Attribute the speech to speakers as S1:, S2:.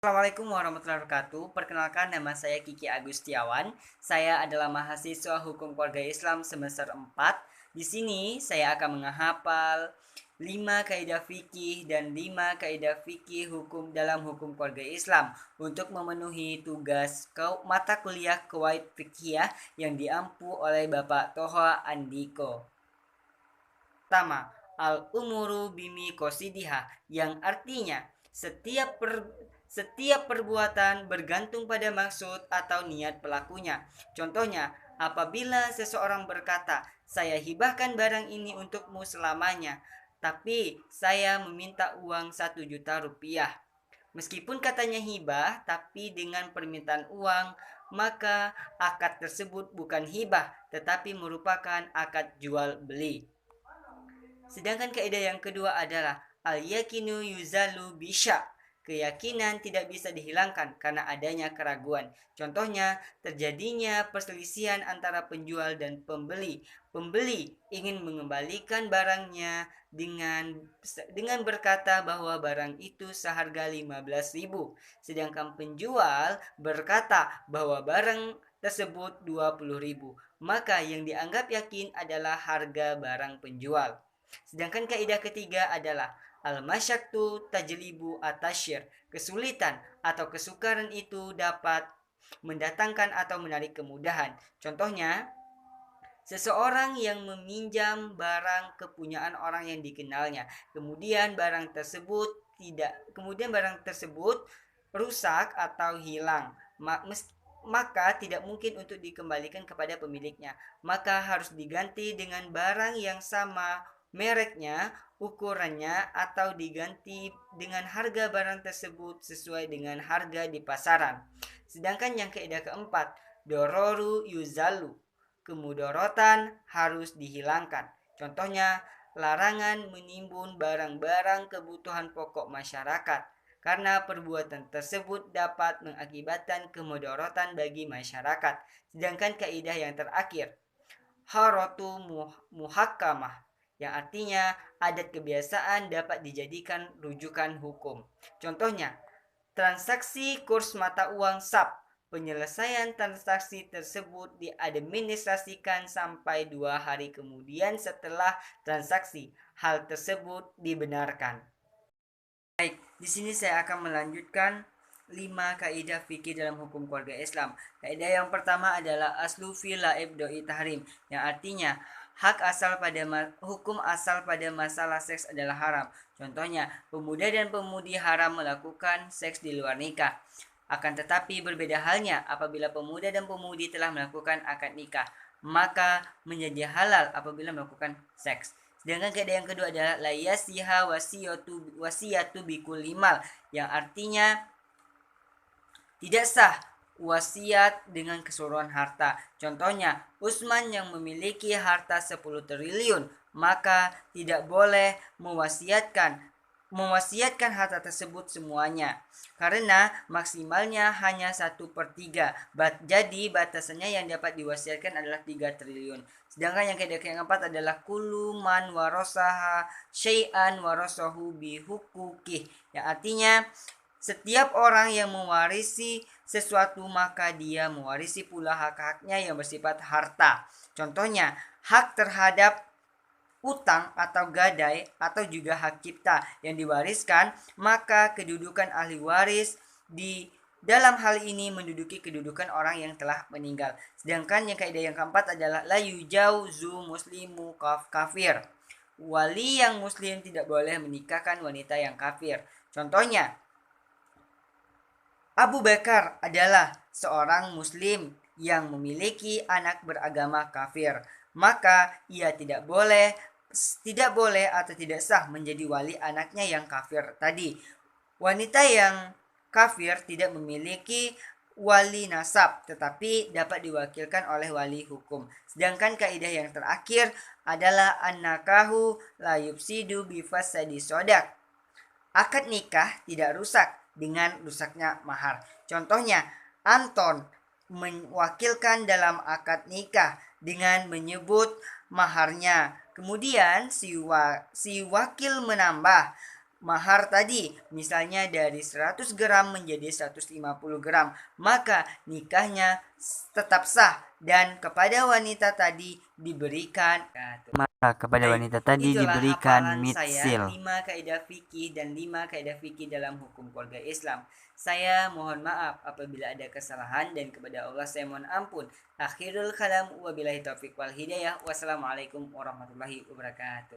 S1: Assalamualaikum warahmatullahi wabarakatuh. Perkenalkan, nama saya Kiki Agustiawan. Saya adalah mahasiswa Hukum Keluarga Islam semester 4. Di sini saya akan menghafal 5 kaidah fikih dan 5 kaidah fikih hukum dalam hukum keluarga Islam untuk memenuhi tugas mata kuliah Qawaid Fiqhiyah yang diampu oleh Bapak Toha Andiko. Pertama, al-umuru bimi kosidiha, yang artinya setiap perbuatan bergantung pada maksud atau niat pelakunya. Contohnya, apabila seseorang berkata, saya hibahkan barang ini untukmu selamanya, tapi saya meminta uang 1 juta rupiah. Meskipun katanya hibah, tapi dengan permintaan uang, maka akad tersebut bukan hibah, tetapi merupakan akad jual beli. Sedangkan kaidah yang kedua adalah al-yakinu yuzalu bisya. Keyakinan tidak bisa dihilangkan karena adanya keraguan. Contohnya, terjadinya perselisihan antara penjual dan pembeli. Pembeli ingin mengembalikan barangnya dengan berkata bahwa barang itu seharga 15.000. Sedangkan penjual berkata bahwa barang tersebut 20.000. Maka yang dianggap yakin adalah harga barang penjual. Sedangkan kaidah ketiga adalah al-masyaktu tajlibu atasyir. Kesulitan atau kesukaran itu dapat mendatangkan atau menarik kemudahan. Contohnya, seseorang yang meminjam barang kepunyaan orang yang dikenalnya, kemudian barang tersebut rusak atau hilang, maka tidak mungkin untuk dikembalikan kepada pemiliknya, maka harus diganti dengan barang yang sama mereknya, ukurannya, atau diganti dengan harga barang tersebut sesuai dengan harga di pasaran. Sedangkan yang kaidah keempat, dororu yuzalu, kemudorotan harus dihilangkan. Contohnya, larangan menimbun barang-barang kebutuhan pokok masyarakat, karena perbuatan tersebut dapat mengakibatkan kemudorotan bagi masyarakat. Sedangkan kaidah yang terakhir, haratu muhakkamah, yang artinya adat kebiasaan dapat dijadikan rujukan hukum. Contohnya, transaksi kurs mata uang SAP. Penyelesaian transaksi tersebut diadministrasikan sampai 2 hari kemudian setelah transaksi. Hal tersebut dibenarkan. Baik, di sini saya akan melanjutkan 5 kaidah fikih dalam hukum keluarga Islam. Kaidah yang pertama adalah aslu fil laib doi tahrim, yang artinya hukum asal pada masalah seks adalah haram. Contohnya, pemuda dan pemudi haram melakukan seks di luar nikah. Akan tetapi berbeda halnya apabila pemuda dan pemudi telah melakukan akad nikah, maka menjadi halal apabila melakukan seks. Sedangkan kaidah yang kedua adalah la yasiha wasiyatu bikul limal, yang artinya tidak sah wasiat dengan keseluruhan harta. Contohnya, Utsman yang memiliki harta 10 triliun, maka tidak boleh mewasiatkan harta tersebut semuanya, karena maksimalnya hanya 1/3. Jadi batasannya yang dapat diwasiatkan adalah 3 triliun. Sedangkan yang keempat adalah kullu man warasaha syai'an warasahu bihukukih, yang artinya setiap orang yang mewarisi sesuatu maka dia mewarisi pula hak-haknya yang bersifat harta. Contohnya, hak terhadap utang atau gadai atau juga hak cipta yang diwariskan, maka kedudukan ahli waris di dalam hal ini menduduki kedudukan orang yang telah meninggal. Sedangkan yang kaidah yang keempat adalah la yujauzu muslimu kafir. Wali yang muslim tidak boleh menikahkan wanita yang kafir. Contohnya, Abu Bakar adalah seorang muslim yang memiliki anak beragama kafir, maka ia tidak boleh atau tidak sah menjadi wali anaknya yang kafir tadi. Wanita yang kafir tidak memiliki wali nasab, tetapi dapat diwakilkan oleh wali hukum. Sedangkan kaidah yang terakhir adalah an-nakahu la yufsidu bi fasadi sodak. Akad nikah tidak rusak dengan rusaknya mahar. Contohnya, Anton mewakilkan dalam akad nikah dengan menyebut maharnya. Kemudian si wakil menambah mahar tadi, misalnya dari 100 gram menjadi 150 gram, maka nikahnya tetap sah dan kepada wanita tadi diberikan
S2: Maka kepada
S1: baik.
S2: wanita tadi
S1: Itulah
S2: diberikan
S1: hafalan saya
S2: mitsil.
S1: 5 kaidah fikih dan 5 kaidah fikih dalam hukum keluarga Islam. Saya mohon maaf apabila ada kesalahan dan kepada Allah saya mohon ampun. Akhirul kalam wabillahi taufiq wal hidayah. Wassalamualaikum warahmatullahi wabarakatuh.